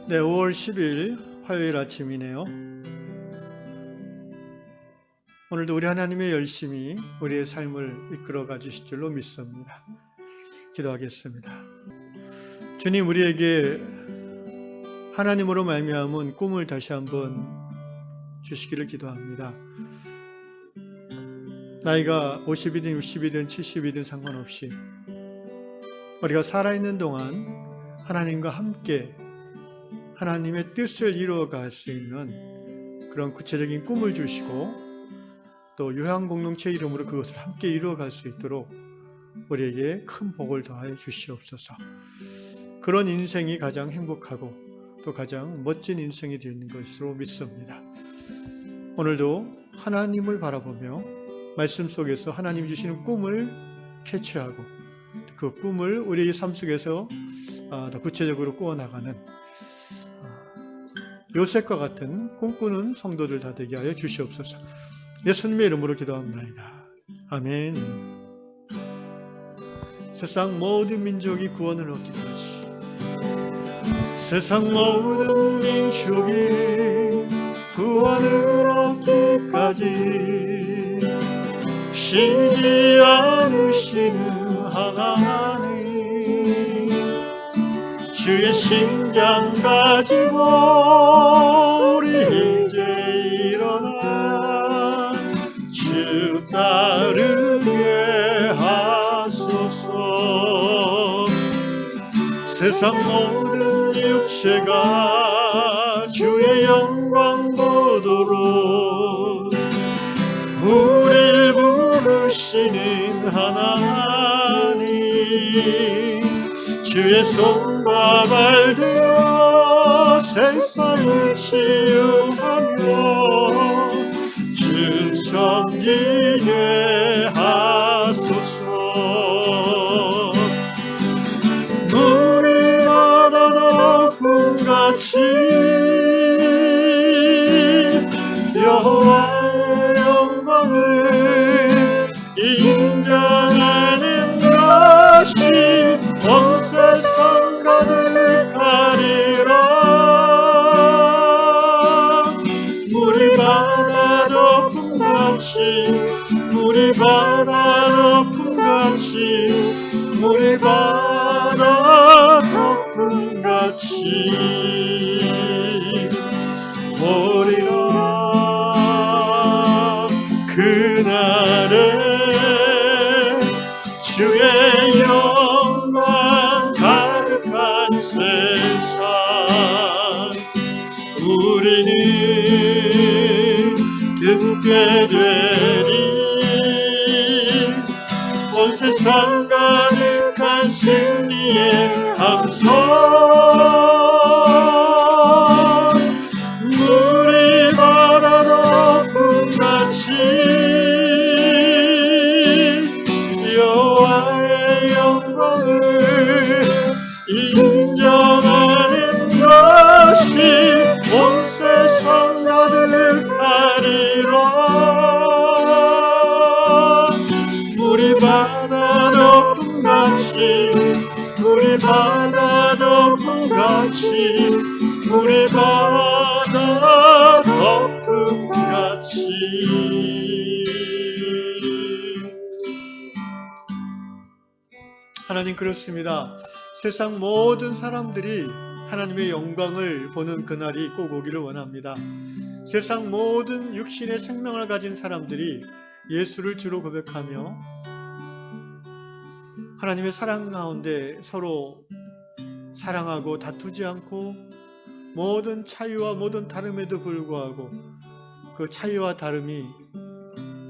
네, 5월 10일 화요일 아침이네요. 오늘도 우리 하나님의 열심히 우리의 삶을 이끌어 가주실 줄로 믿습니다. 기도하겠습니다. 주님, 우리에게 하나님으로 말미암은 꿈을 다시 한번 주시기를 기도합니다. 나이가 50이든 60이든 70이든 상관없이 우리가 살아있는 동안 하나님과 함께 하나님의 뜻을 이루어갈 수 있는 그런 구체적인 꿈을 주시고 또 요한공동체 이름으로 그것을 함께 이루어갈 수 있도록 우리에게 큰 복을 더하여 주시옵소서. 그런 인생이 가장 행복하고 또 가장 멋진 인생이 되는 것으로 믿습니다. 오늘도 하나님을 바라보며 말씀 속에서 하나님이 주시는 꿈을 캐치하고 그 꿈을 우리의 삶 속에서 더 구체적으로 꾸어나가는 요셉과 같은 꿈꾸는 성도들 다 되게 하여 주시옵소서. 예수님의 이름으로 기도합니다. 아멘. 세상 모든 민족이 구원을 얻기까지, 세상 모든 민족이 구원을 얻기까지 쉬지 않으시는 하나님, 주의 심장 가지고 우리 이제 일어나 주 따르게 하소서. 세상 모든 육체가 주의 영광 보도록 우릴 부르시는 하나님, 주의 손과 발 들어 세상을 치유하며 주 섬기게 하소서. 물이 바다 덮음같이 여호와의 영광을 인정하는 것이 온 세상 가득하리라. 물이 바다 덮음같이, 물이 바다 덮음같이, 물이 바다 덮음같이 오리라. 그날에 주의 영광 가득한 세상, 우리는 듣게 되리. 온 세상 가득한 승리의 함성, 물이 바다 덮음같이 여호와의 영광을 인정하는 것이 온 세상 가득하리라. 물이 바다 덮음같이, 물이 바다 덮음같이, 물이 바다 덮음같이. 하나님, 그렇습니다. 세상 모든 사람들이 하나님의 영광을 보는 그날이 꼭 오기를 원합니다. 세상 모든 육신의 생명을 가진 사람들이 예수를 주로 고백하며 하나님의 사랑 가운데 서로 사랑하고 다투지 않고 모든 차이와 모든 다름에도 불구하고 그 차이와 다름이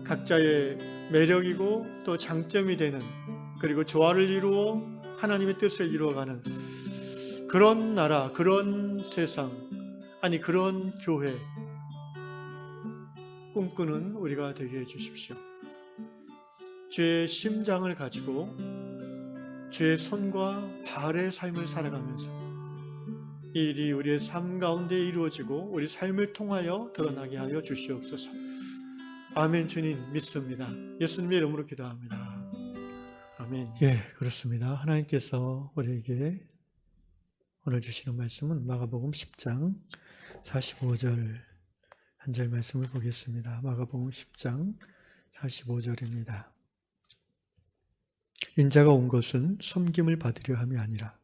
각자의 매력이고 또 장점이 되는, 그리고 조화를 이루어 하나님의 뜻을 이루어가는 그런 나라, 그런 세상, 아니 그런 교회 꿈꾸는 우리가 되게 해주십시오. 주의 심장을 가지고 주의 손과 발의 삶을 살아가면서 이 일이 우리의 삶 가운데 이루어지고 우리 삶을 통하여 드러나게 하여 주시옵소서. 아멘. 주님 믿습니다. 예수님의 이름으로 기도합니다. 아멘. 예, 그렇습니다. 하나님께서 우리에게 오늘 주시는 말씀은 마가복음 10장 45절 한 절 말씀을 보겠습니다. 마가복음 10장 45절입니다. 인자가 온 것은 섬김을 받으려 함이 아니라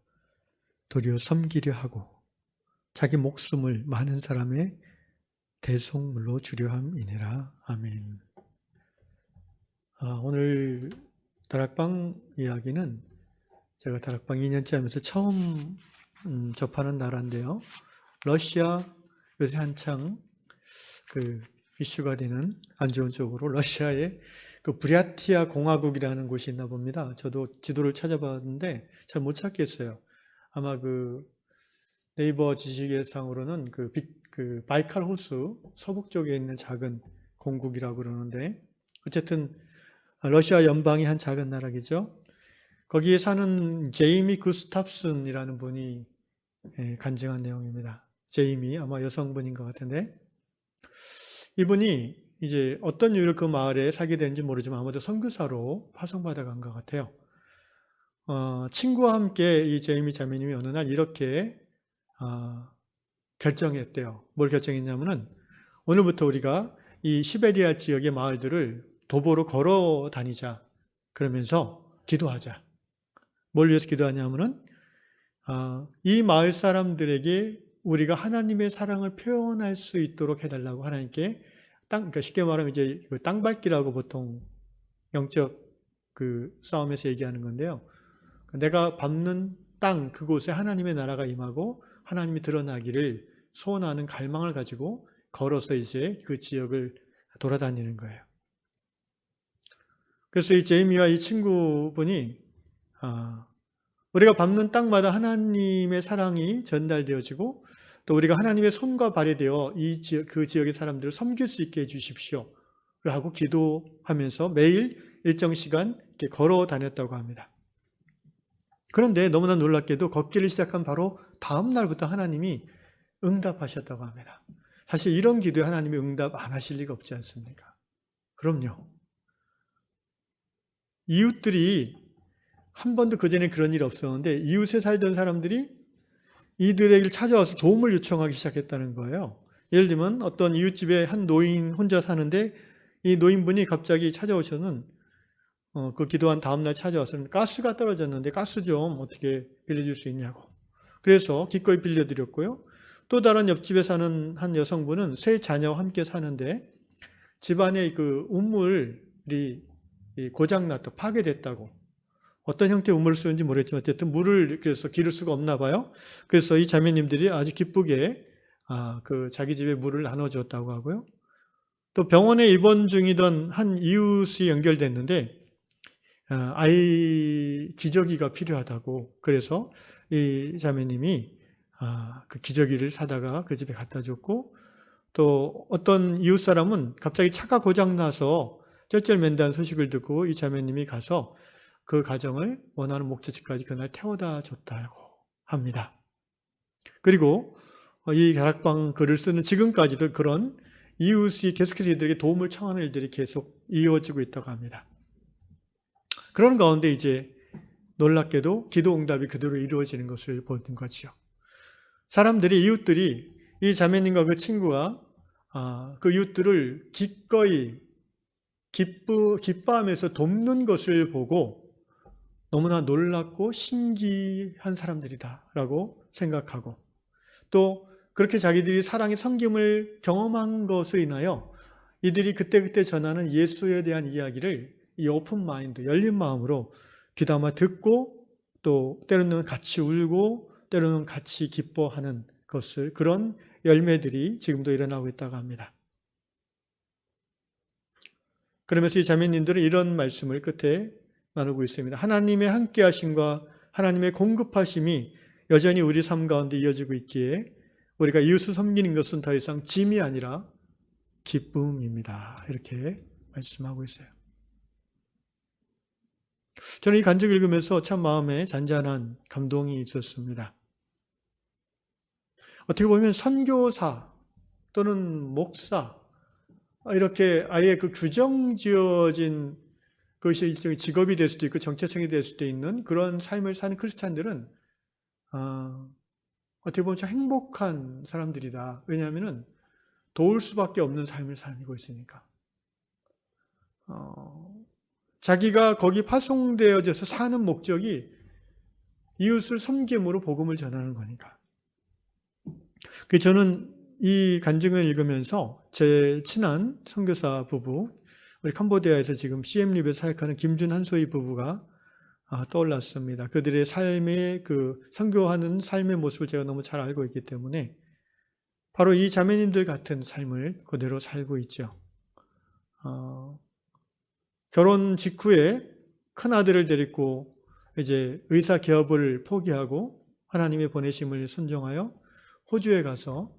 도리어 섬기려 하고 자기 목숨을 많은 사람의 대속물로 주려 함이니라. 아멘. 오늘 다락방 이야기는 제가 다락방 2년째 하면서 처음 접하는 나라인데요. 러시아 요새 한창 이슈가 되는 안 좋은 쪽으로 러시아의 브랴티아 공화국이라는 곳이 있나 봅니다. 저도 지도를 찾아봤는데 잘 못 찾겠어요. 아마 네이버 지식예상으로는 바이칼 호수 서북 쪽에 있는 작은 공국이라고 그러는데 어쨌든 러시아 연방의 한 작은 나라겠죠. 거기에 사는 제이미 구스탑슨이라는 분이 간증한 내용입니다. 제이미 아마 여성분인 것 같은데 이분이 이제 어떤 이유로 그 마을에 살게 되는지 모르지만 아마도 선교사로 파송받아 간 것 같아요. 친구와 함께 이 제이미 자매님이 어느 날 이렇게 결정했대요. 뭘 결정했냐면은 오늘부터 우리가 이 시베리아 지역의 마을들을 도보로 걸어 다니자. 그러면서 기도하자. 뭘 위해서 기도하냐면은 이 마을 사람들에게 우리가 하나님의 사랑을 표현할 수 있도록 해달라고 하나님께 그러니까 쉽게 말하면 이제 땅밟기라고 보통 영적 싸움에서 얘기하는 건데요. 내가 밟는 땅 그곳에 하나님의 나라가 임하고 하나님이 드러나기를 소원하는 갈망을 가지고 걸어서 이제 그 지역을 돌아다니는 거예요. 그래서 이 제이미와 이 친구분이 우리가 밟는 땅마다 하나님의 사랑이 전달되어지고 또 우리가 하나님의 손과 발이 되어 그 지역의 사람들을 섬길 수 있게 해주십시오 라고 기도하면서 매일 일정 시간 이렇게 걸어 다녔다고 합니다. 그런데 너무나 놀랍게도 걷기를 시작한 바로 다음 날부터 하나님이 응답하셨다고 합니다. 사실 이런 기도에 하나님이 응답 안 하실 리가 없지 않습니까? 그럼요. 이웃들이 한 번도 그전에 그런 일이 없었는데 이웃에 살던 사람들이 이들에게 찾아와서 도움을 요청하기 시작했다는 거예요. 예를 들면 어떤 이웃집에 한 노인 혼자 사는데 이 노인분이 갑자기 찾아오셔는 그 기도한 다음날 찾아와서는 가스가 떨어졌는데 가스 좀 어떻게 빌려줄 수 있냐고. 그래서 기꺼이 빌려드렸고요. 또 다른 옆집에 사는 한 여성분은 세 자녀와 함께 사는데 집안에 우물이 고장났다, 파괴됐다고. 어떤 형태의 우물을 쓰는지 모르겠지만 어쨌든 물을 그래서 기를 수가 없나 봐요. 그래서 이 자매님들이 아주 기쁘게 자기 집에 물을 나눠줬다고 하고요. 또 병원에 입원 중이던 한 이웃이 연결됐는데 아이 기저귀가 필요하다고 그래서 이 자매님이 그 기저귀를 사다가 그 집에 갖다 줬고 또 어떤 이웃 사람은 갑자기 차가 고장나서 쩔쩔맨다는 소식을 듣고 이 자매님이 가서 그 가정을 원하는 목적지까지 그날 태워다 줬다고 합니다. 그리고 이 다락방 글을 쓰는 지금까지도 그런 이웃이 계속해서 이들에게 도움을 청하는 일들이 계속 이어지고 있다고 합니다. 그런 가운데 이제 놀랍게도 기도 응답이 그대로 이루어지는 것을 보는 거죠. 사람들이 이웃들이 이 자매님과 그 친구가 그 이웃들을 기꺼이 기뻐하면서 돕는 것을 보고 너무나 놀랍고 신기한 사람들이다라고 생각하고 또 그렇게 자기들이 사랑의 섬김을 경험한 것으로 인하여 이들이 그때그때 전하는 예수에 대한 이야기를 이 오픈 마인드, 열린 마음으로 귀담아 듣고 또 때로는 같이 울고 때로는 같이 기뻐하는 것을 그런 열매들이 지금도 일어나고 있다고 합니다. 그러면서 이 자매님들은 이런 말씀을 끝에 나누고 있습니다. 하나님의 함께하심과 하나님의 공급하심이 여전히 우리 삶 가운데 이어지고 있기에 우리가 이웃을 섬기는 것은 더 이상 짐이 아니라 기쁨입니다. 이렇게 말씀하고 있어요. 저는 이 간증을 읽으면서 참 마음에 잔잔한 감동이 있었습니다. 어떻게 보면 선교사 또는 목사 이렇게 아예 규정 지어진 그것이 일종의 직업이 될 수도 있고 정체성이 될 수도 있는 그런 삶을 사는 크리스찬들은 어떻게 보면 참 행복한 사람들이다. 왜냐하면 도울 수밖에 없는 삶을 살고 있으니까. 자기가 거기 파송되어져서 사는 목적이 이웃을 섬김으로 복음을 전하는 거니까. 저는 이 간증을 읽으면서 제 친한 선교사 부부, 우리 캄보디아에서 지금 CM립에 사역하는 김준 한소희 부부가 떠올랐습니다. 그들의 삶의 선교하는 삶의 모습을 제가 너무 잘 알고 있기 때문에 바로 이 자매님들 같은 삶을 그대로 살고 있죠. 결혼 직후에 큰 아들을 데리고 이제 의사 개업을 포기하고 하나님의 보내심을 순종하여 호주에 가서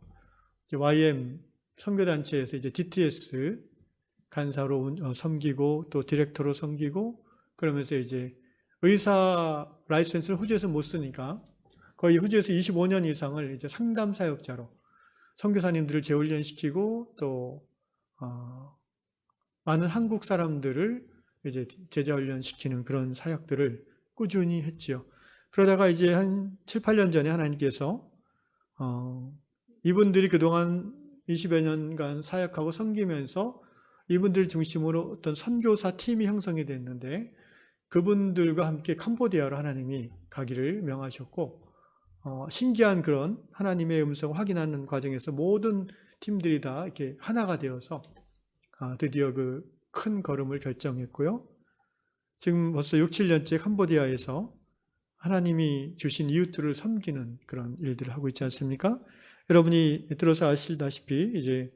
YM 선교단체에서 이제 DTS 간사로 섬기고 또 디렉터로 섬기고 그러면서 이제 의사 라이센스를 호주에서 못 쓰니까 거의 호주에서 25년 이상을 이제 상담 사역자로 선교사님들을 재훈련시키고 또 많은 한국 사람들을 이제 제자훈련시키는 그런 사역들을 꾸준히 했지요. 그러다가 이제 한 7, 8년 전에 하나님께서 이분들이 그동안 20여 년간 사역하고 섬기면서 이분들 중심으로 어떤 선교사 팀이 형성이 됐는데 그분들과 함께 캄보디아로 하나님이 가기를 명하셨고 신기한 그런 하나님의 음성을 확인하는 과정에서 모든 팀들이 다 이렇게 하나가 되어서 드디어 그 큰 걸음을 결정했고요. 지금 벌써 6, 7년째 캄보디아에서 하나님이 주신 이웃들을 섬기는 그런 일들을 하고 있지 않습니까? 여러분이 들어서 아시다시피 이제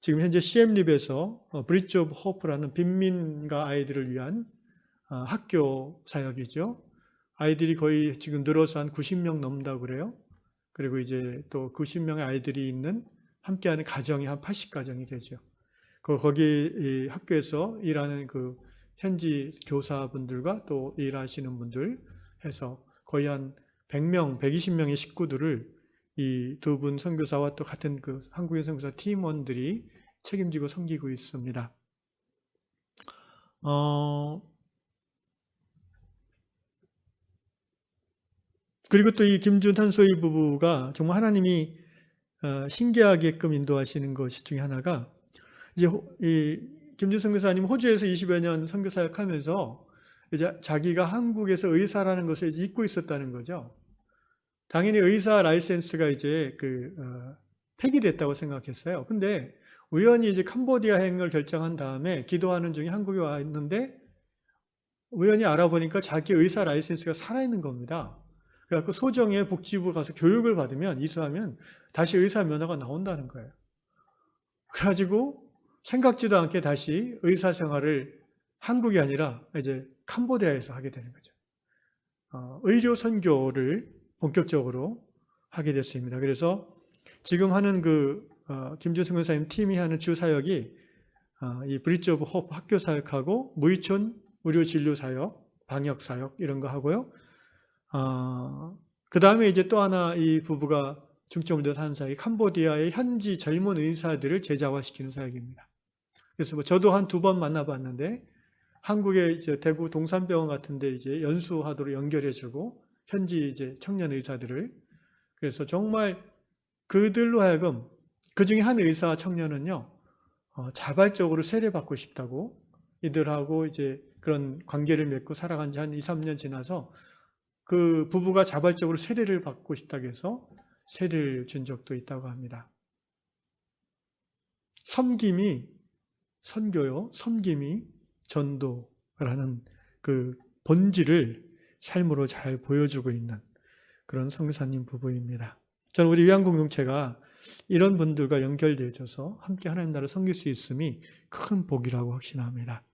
지금 현재 CM립에서 브릿지 오브 호프라는 빈민가 아이들을 위한 학교 사역이죠. 아이들이 거의 지금 늘어서 한 90명 넘는다고 그래요. 그리고 이제 또 90명의 아이들이 있는 함께하는 가정이 한 80가정이 되죠. 거기 학교에서 일하는 그 현지 교사분들과 또 일하시는 분들 해서 거의 한 100명, 120명의 식구들을 이 두 분 선교사와 또 같은 그 한국인 선교사 팀원들이 책임지고 섬기고 있습니다. 그리고 또 이 김준 한소희 부부가 정말 하나님이 신기하게끔 인도하시는 것 중에 하나가 이제 이 김준 선교사님 호주에서 20여 년 선교 사역하면서 이제 자기가 한국에서 의사라는 것을 이제 잊고 있었다는 거죠. 당연히 의사 라이센스가 이제 폐기됐다고 생각했어요. 근데 우연히 이제 캄보디아 행을 결정한 다음에 기도하는 중에 한국에 와 있는데 우연히 알아보니까 자기 의사 라이센스가 살아있는 겁니다. 그래서 소정의 복지부 가서 교육을 받으면 이수하면 다시 의사 면허가 나온다는 거예요. 그래가지고 생각지도 않게 다시 의사 생활을 한국이 아니라 이제 캄보디아에서 하게 되는 거죠. 의료 선교를 본격적으로 하게 됐습니다. 그래서 지금 하는 김준승 권사님 팀이 하는 주 사역이 이 브릿지 오브 호프 학교 사역하고 무이촌 의료 진료 사역, 방역 사역 이런 거 하고요. 그 다음에 이제 또 하나 이 부부가 중점을 둬서 하는 사역이 캄보디아의 현지 젊은 의사들을 제자화시키는 사역입니다. 그래서 저도 한 2번 만나봤는데 한국의 이제 대구 동산병원 같은데 이제 연수하도록 연결해주고 현지 이제 청년 의사들을 그래서 정말 그들로 하여금 그 중에 한 의사 청년은요 자발적으로 세례받고 싶다고 이들하고 이제 그런 관계를 맺고 살아간 지 한 2, 3년 지나서 그 부부가 자발적으로 세례를 받고 싶다고 해서 세례를 준 적도 있다고 합니다. 섬김이 선교요, 섬김이 전도라는 그 본질을 삶으로 잘 보여주고 있는 그런 선교사님 부부입니다. 저는 우리 위안공동체가 이런 분들과 연결되어져서 함께 하나님 나라를 섬길 수 있음이 큰 복이라고 확신합니다.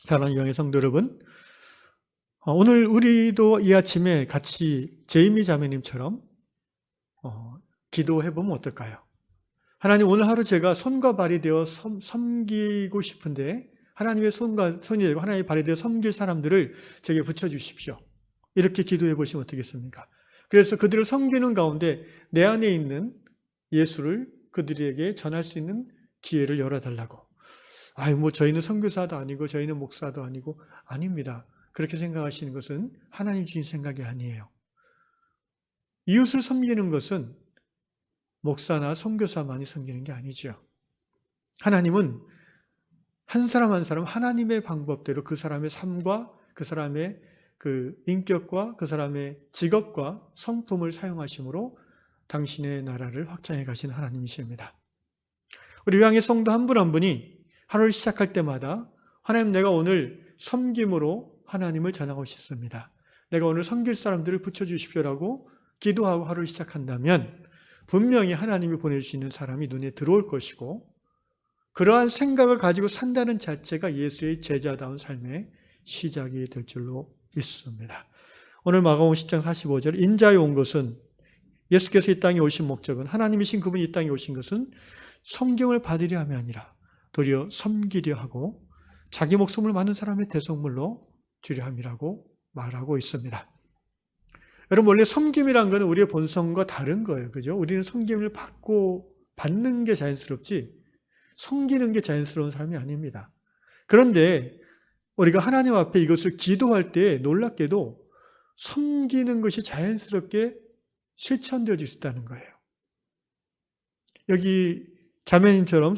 사랑하는 영의 성도 여러분, 오늘 우리도 이 아침에 같이 제이미 자매님처럼 기도해보면 어떨까요? 하나님, 오늘 하루 제가 손과 발이 되어 섬기고 싶은데 하나님의 손이 되고 하나님의 발이 되어 섬길 사람들을 제게 붙여주십시오. 이렇게 기도해 보시면 어떻겠습니까? 그래서 그들을 섬기는 가운데 내 안에 있는 예수를 그들에게 전할 수 있는 기회를 열어달라고. 저희는 선교사도 아니고 저희는 목사도 아니고 아닙니다. 그렇게 생각하시는 것은 하나님 주신 생각이 아니에요. 이웃을 섬기는 것은 목사나 선교사만이 섬기는 게 아니죠. 하나님은 한 사람 한 사람 하나님의 방법대로 그 사람의 삶과 그 사람의 그 인격과 그 사람의 직업과 성품을 사용하심으로 당신의 나라를 확장해 가신 하나님이십니다. 우리 요양의 성도 한 분 한 분이 하루를 시작할 때마다 하나님, 내가 오늘 섬김으로 하나님을 전하고 싶습니다. 내가 오늘 섬길 사람들을 붙여주십시오라고 기도하고 하루를 시작한다면 분명히 하나님이 보내주시는 사람이 눈에 들어올 것이고, 그러한 생각을 가지고 산다는 자체가 예수의 제자다운 삶의 시작이 될 줄로 믿습니다. 오늘 마가복음 10장 45절, 인자에 온 것은, 예수께서 이 땅에 오신 목적은, 하나님이신 그분이 이 땅에 오신 것은 성경을 받으려 함이 아니라 도리어 섬기려 하고 자기 목숨을 많은 사람의 대속물로 주려 함이라고 말하고 있습니다. 여러분, 원래 섬김이란 것은 우리의 본성과 다른 거예요. 그죠? 우리는 섬김을 받는 게 자연스럽지 섬기는 게 자연스러운 사람이 아닙니다. 그런데 우리가 하나님 앞에 이것을 기도할 때 놀랍게도 섬기는 것이 자연스럽게 실천되어질 수 있다는 거예요. 여기 자매님처럼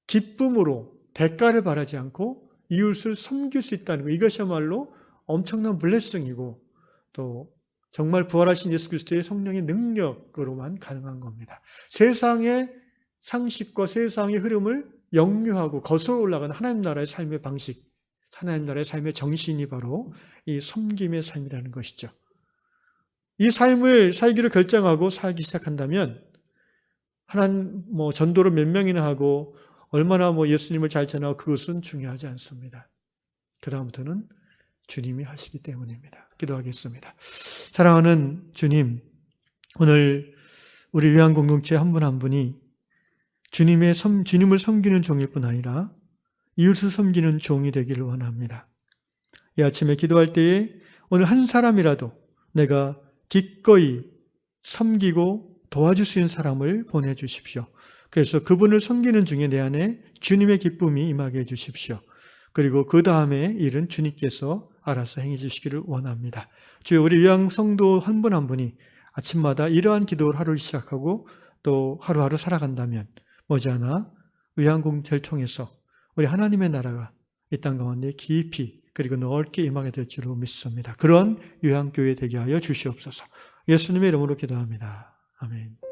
기쁨으로 대가를 바라지 않고 이웃을 섬길 수 있다는 것, 이것이야말로 엄청난 블레싱이고 또 정말 부활하신 예수 그리스도의 성령의 능력으로만 가능한 겁니다. 세상의 상식과 세상의 흐름을 역류하고 거슬러 올라가는 하나님 나라의 삶의 방식, 하나님 나라의 삶의 정신이 바로 이 섬김의 삶이라는 것이죠. 이 삶을 살기로 결정하고 살기 시작한다면 하나님 전도를 몇 명이나 하고 얼마나 예수님을 잘 전하고 그것은 중요하지 않습니다. 그 다음부터는 주님이 하시기 때문입니다. 기도하겠습니다. 사랑하는 주님, 오늘 우리 요양 공동체 한 분 한 분이 주님을 섬기는 종일 뿐 아니라 이웃을 섬기는 종이 되기를 원합니다. 이 아침에 기도할 때에 오늘 한 사람이라도 내가 기꺼이 섬기고 도와줄 수 있는 사람을 보내주십시오. 그래서 그분을 섬기는 중에 내 안에 주님의 기쁨이 임하게 해주십시오. 그리고 그 다음에 일은 주님께서 알아서 행해 주시기를 원합니다. 주여, 우리 요양 성도 한 분 한 분이 아침마다 이러한 기도를 하루를 시작하고 또 하루하루 살아간다면 머지않아 요양공동체를 통해서 우리 하나님의 나라가 이 땅 가운데 깊이 그리고 넓게 임하게 될 줄로 믿습니다. 그런 요양교회 되게 하여 주시옵소서. 예수님의 이름으로 기도합니다. 아멘.